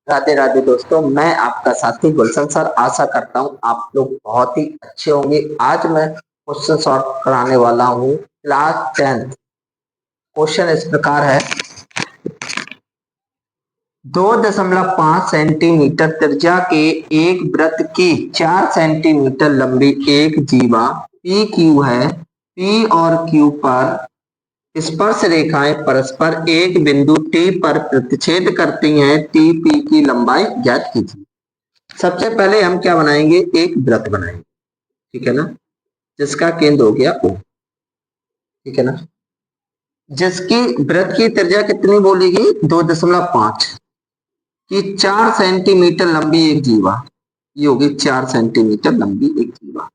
राधे राधे दोस्तों, मैं आपका साथी गुलशन सर। आशा करता हूँ आप लोग बहुत ही अच्छे होंगे। आज मैं क्वेश्चन सॉल्व कराने वाला हूँ क्लास 10। क्वेश्चन इस प्रकार है, 2.5 सेंटीमीटर त्रिज्या के एक वृत्त की 4 सेंटीमीटर लंबी एक जीवा पी क्यू है। पी और क्यू पर स्पर्श रेखाएं परस्पर एक बिंदु टी पर प्रतिच्छेद करती हैं। टी पी की लंबाई ज्ञात कीजिए। सबसे पहले हम क्या बनाएंगे, एक वृत्त बनाएंगे, ठीक है ना, जिसका केंद्र हो गया O, ठीक है ना, जिसकी वृत्त की त्रिज्या कितनी बोलेगी 2.5 की 4 सेंटीमीटर लंबी एक जीवा, ये होगी 4 सेंटीमीटर लंबी एक जीवा।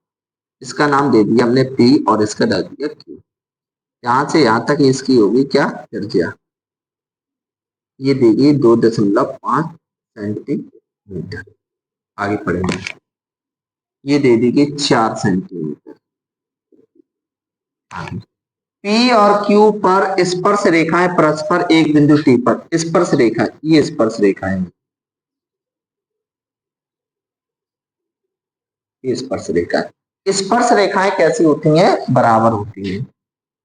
इसका नाम दे दिया हमने P और इसका डाल दिया Q। यहां से यहां तक इसकी होगी क्या, त्रिज्या, ये देगी 2.5 सेंटीमीटर। आगे पढ़ेंगे, ये दे देगी 4 सेंटीमीटर। P और Q पर स्पर्श रेखाएं परस्पर एक बिंदु T पर, स्पर्श रेखा, ये स्पर्श रेखाएं, ये स्पर्श रेखा। स्पर्श रेखाएं कैसी होती हैं, बराबर होती हैं।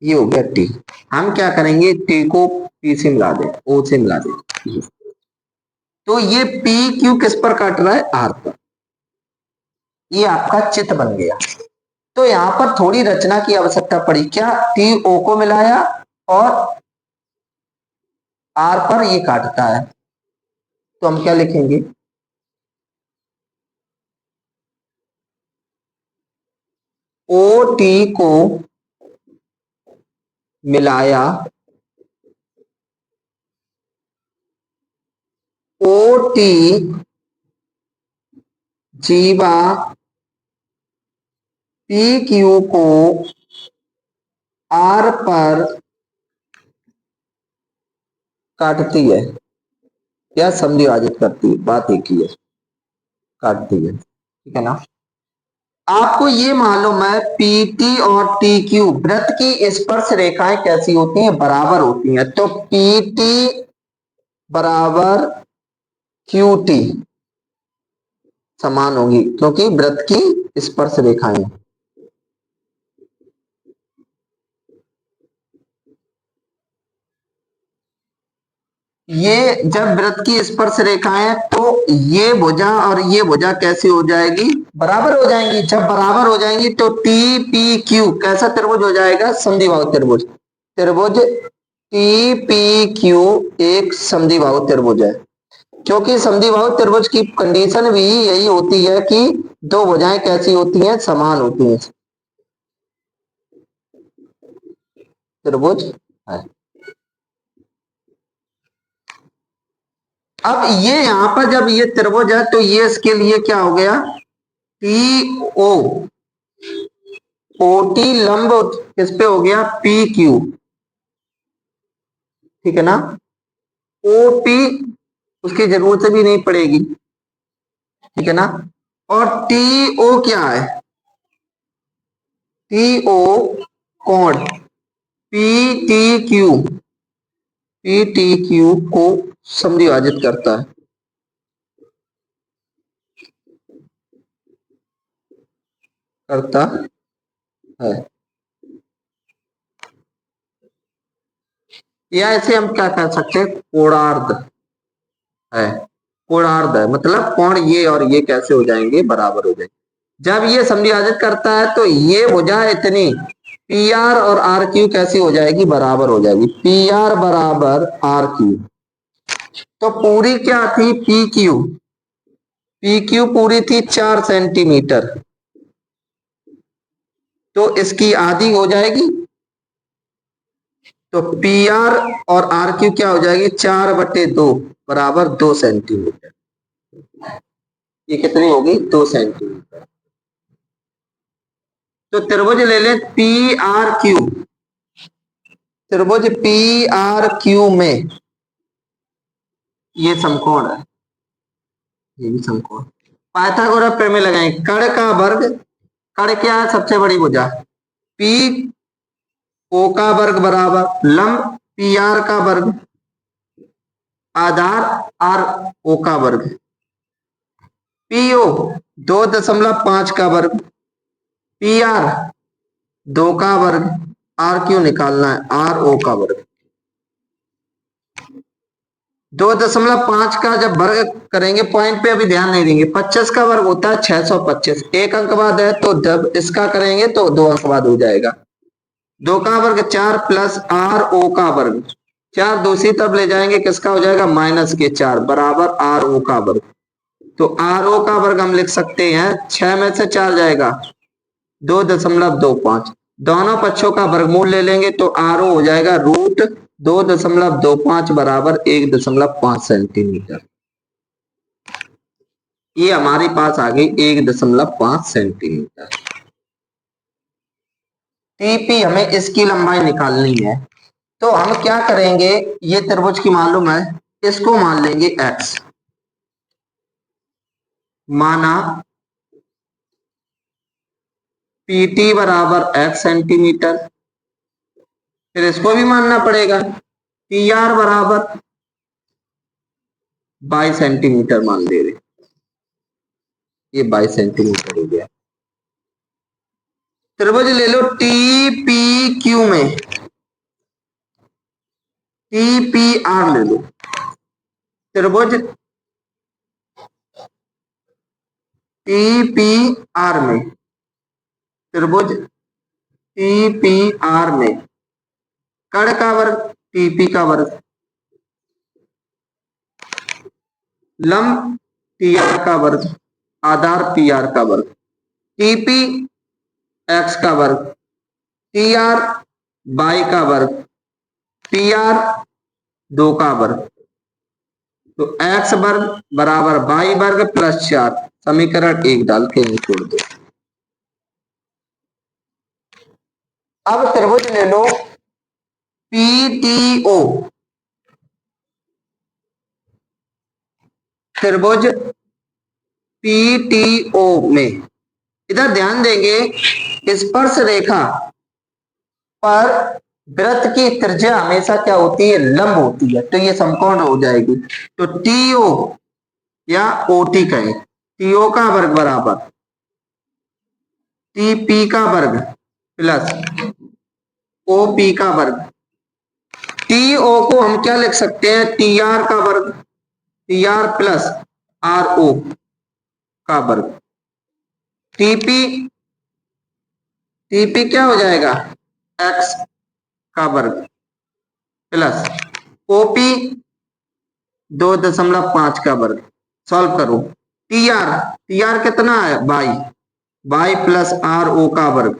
ये हो गया T। हम क्या करेंगे, T को P से मिला दें, O से मिला दें, तो ये P Q किस पर काट रहा है, R पर। ये आपका चित्र बन गया। तो यहां पर थोड़ी रचना की आवश्यकता पड़ी, क्या, T O को मिलाया और R पर ये काटता है, तो हम क्या लिखेंगे, ओ टी को मिलाया, ओ टी जीवा पी क्यू को आर पर काटती है, या समविभाजित करती है, बात एक ही है, काटती है, ठीक है ना। आपको ये मालूम है पी टी और टी क्यू वृत्त की स्पर्श रेखाएं कैसी होती हैं, बराबर होती हैं। तो पी टी बराबर क्यू टी समान होगी, क्योंकि वृत्त की स्पर्श रेखाएं। ये जब वृत्त की स्पर्श रेखाएं, तो ये भुजा और ये भुजा कैसी हो जाएगी, बराबर हो जाएंगी। जब बराबर हो जाएंगी तो टी पी क्यू कैसा त्रिभुज हो जाएगा, समद्विबाहु त्रिभुज। त्रिभुज टी पी क्यू एक समद्विबाहु त्रिभुज है, क्योंकि समद्विबाहु त्रिभुज की कंडीशन भी यही होती है कि दो भुजाएं कैसी होती हैं, समान होती हैं। त्रिभुज है। अब ये यहां पर जब ये त्रिभुज है, तो ये इसके लिए क्या हो गया, टी ओ, ओ टी लंब किस पे हो गया, पी क्यू, ठीक है ना। ओ पी उसकी जरूरत भी नहीं पड़ेगी, ठीक है ना। और टी ओ क्या है, टी ओ कोण P T Q, P T Q को समद्विभाजित करता है, करता है। या ऐसे हम क्या कह सकते हैं, कोणार्ध है, कोणार्ध है, मतलब कोण ये और ये कैसे हो जाएंगे, बराबर हो जाएंगे। जब ये समद्विभाजित करता है तो ये भुजा इतनी पी आर और आर क्यू कैसी हो जाएगी, बराबर हो जाएगी। पी आर बराबर आर क्यू, तो पूरी क्या थी, पी क्यू, पी क्यू पूरी थी 4 सेंटीमीटर, तो इसकी आधी हो जाएगी, तो पी आर और आर क्यू क्या हो जाएगी, 4/2 बराबर 2 सेंटीमीटर। ये कितनी होगी, 2 सेंटीमीटर। तो त्रिभुज ले लें पी आर क्यू, त्रिभुज पी आर क्यू में ये समकोण है, ये भी समकोण। पाइथागोरस प्रमेय लगाएं, कर्ण का वर्ग, कर्ण क्या है, सबसे बड़ी भुजा, पी ओ का वर्ग बराबर लंब पी आर का वर्ग। आधार आर ओ का वर्ग, पीओ 2.5 का वर्ग, पी आर 2 का वर्ग, आर क्यू निकालना है, आर ओ का वर्ग। 2.5 का जब वर्ग करेंगे पॉइंट पे अभी ध्यान नहीं देंगे, 25 का वर्ग होता है 625, एक अंक बाद है तो जब इसका करेंगे तो 2 अंक बाद हो जाएगा। 2 का वर्ग 4 प्लस आर ओ का वर्ग, 4 दूसरी तरफ ले जाएंगे किसका हो जाएगा माइनस के 4 बराबर आर ओ का वर्ग। तो आर ओ का वर्ग हम लिख सकते हैं 6 में से 4 जाएगा 2.25, दोनों पक्षों का वर्गमूल ले लेंगे तो आर ओ हो जाएगा √2.25 बराबर 1.5 सेंटीमीटर। ये हमारे पास आ गई 1.5 सेंटीमीटर। टीपी हमें इसकी लंबाई निकालनी है, तो हम क्या करेंगे, ये त्रिभुज की मालूम है, इसको मान लेंगे x, माना PT बराबर x सेंटीमीटर, फिर इसको भी मानना पड़ेगा PR बराबर 22 सेंटीमीटर मान ले रहे, ये 22 सेंटीमीटर हो गया। त्रिभुज ले लो TPQ में TPR ले लो, त्रिभुज TPR में, त्रिभुज TPR में कर्ण का वर्ग TP का वर्ग, लंब PR का वर्ग, आधार PR का वर्ग, TP x का वर्ग, TR y का वर्ग, PR 2 का वर्ग, तो x वर्ग बराबर y वर्ग प्लस 4, समीकरण 1 डाल के छोड़ दो। अब त्रिभुज ले लो PTO, त्रिभुज PTO में इधर ध्यान देंगे स्पर्श रेखा पर वृत्त की त्रिज्या हमेशा क्या होती है, लंब होती है, तो ये समकोण हो जाएगी। तो TO या OT कहें, TO का वर्ग बराबर TP का वर्ग प्लस OP का वर्ग, TO को हम क्या लिख सकते हैं, TR का वर्ग, TR प्लस RO का वर्ग, TP क्या हो जाएगा x का वर्ग प्लस OP 2.5 का वर्ग। सॉल्व करो, TR कितना है y प्लस RO का वर्ग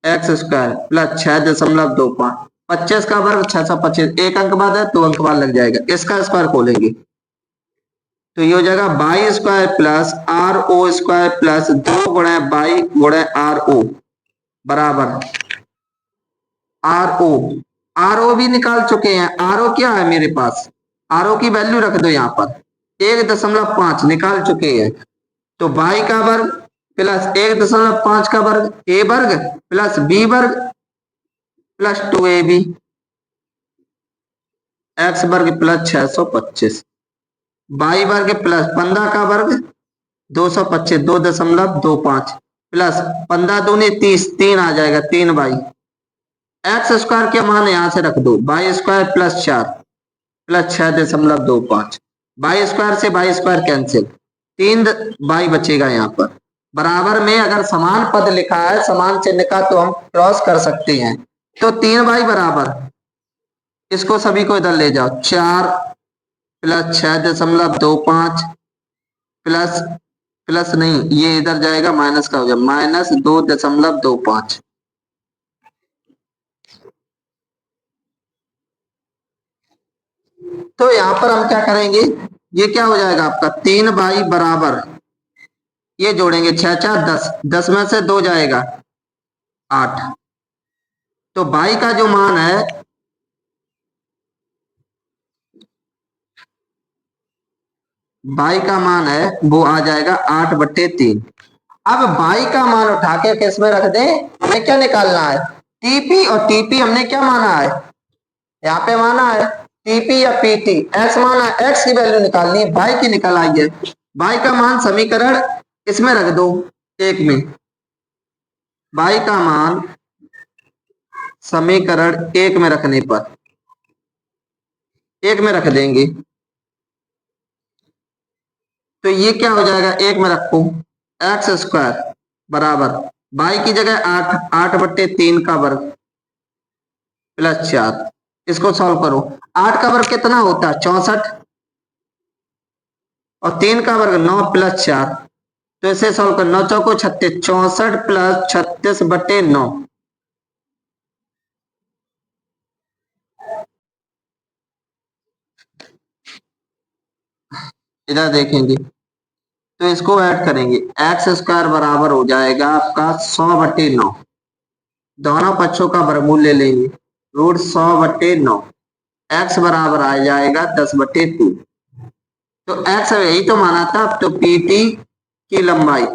x स्क्वायर प्लस 6.25, 25 का वर्ग 625, एक अंक बाद है 2 अंक बाद लग जाएगा, इसका स्क्वायर खोलेंगे तो ये हो जाएगा y square plus RO square plus 2 गुणे y गुणे RO बराबर RO भी निकाल चुके हैं। RO क्या है मेरे पास, RO की वैल्यू रख दो यहाँ पर 1.5 निकाल चुके हैं, तो y का वर्ग प्लस 1.5 का वर्ग a वर्ग प्लस b वर्ग प्लस 2ab, x वर्ग प्लस 625, y वर्ग प्लस 15 का वर्ग 225 2.25 प्लस 15 दूनी 30, 3 आ जाएगा 3y, एक्स स्क्वायर के मान यहां से रख दो, Y square plus 4 plus 6.25, Y square से वाई स्क्वायर कैंसिल, 3 वाई बचेगा यहाँ पर। बराबर में अगर समान पद लिखा है समान चिन्ह का तो हम क्रॉस कर सकते हैं, तो 3 वाई बराबर, इसको सभी को इधर ले जाओ, 4 प्लस 6.25 प्लस प्लस नहीं ये इधर जाएगा माइनस का हो जाएगा माइनस 2.25, तो यहां पर हम क्या करेंगे, ये क्या हो जाएगा आपका 3 वाई बराबर, ये जोड़ेंगे 6 4 10, 10 में से 2 जाएगा 8, तो वाई का जो मान है वाई का मान है वो आ जाएगा 8/3। अब वाई का मान उठा के किस में रख दें, हमें क्या निकालना है टीपी, और टीपी हमने क्या माना है यहाँ पे माना है टीपी या पीटी। एक्स माना एक्स की वैल्यू निकालनी है, वाई की निकल आई है। वाई का मान समीकरण इसमें रख दो, एक में। वाई का मान समीकरण एक में रखने पर, एक में रख देंगे तो ये क्या हो जाएगा, एक में रखो एक्स स्क्वायर बराबर वाई की जगह 8, 8/3 का वर्ग प्लस 4। इसको सॉल्व करो। 8 का वर्ग कितना होता है 64, और 3 का वर्ग 9 प्लस 4। तो इसे सॉल्व कर, 9 चौको 36, 64 प्लस 36/9। इधर देखेंगे तो इसको ऐड करेंगे, एक्स स्क्वायर बराबर हो जाएगा आपका 100/9। दोनों पक्षों का वर्गमूल ले लेंगे, रूट 100/9। एक्स बराबर आ जाएगा 10/2। तो एक्स यही तो माना था, तो पीटी की लंबाई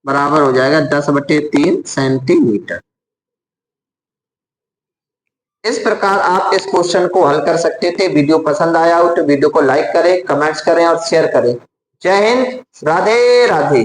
बराबर हो जाएगा 10/3 सेंटीमीटर। इस प्रकार आप इस क्वेश्चन को हल कर सकते थे। वीडियो पसंद आया हो तो वीडियो को लाइक करें, कमेंट्स करें और शेयर करें। जय हिंद, राधे राधे।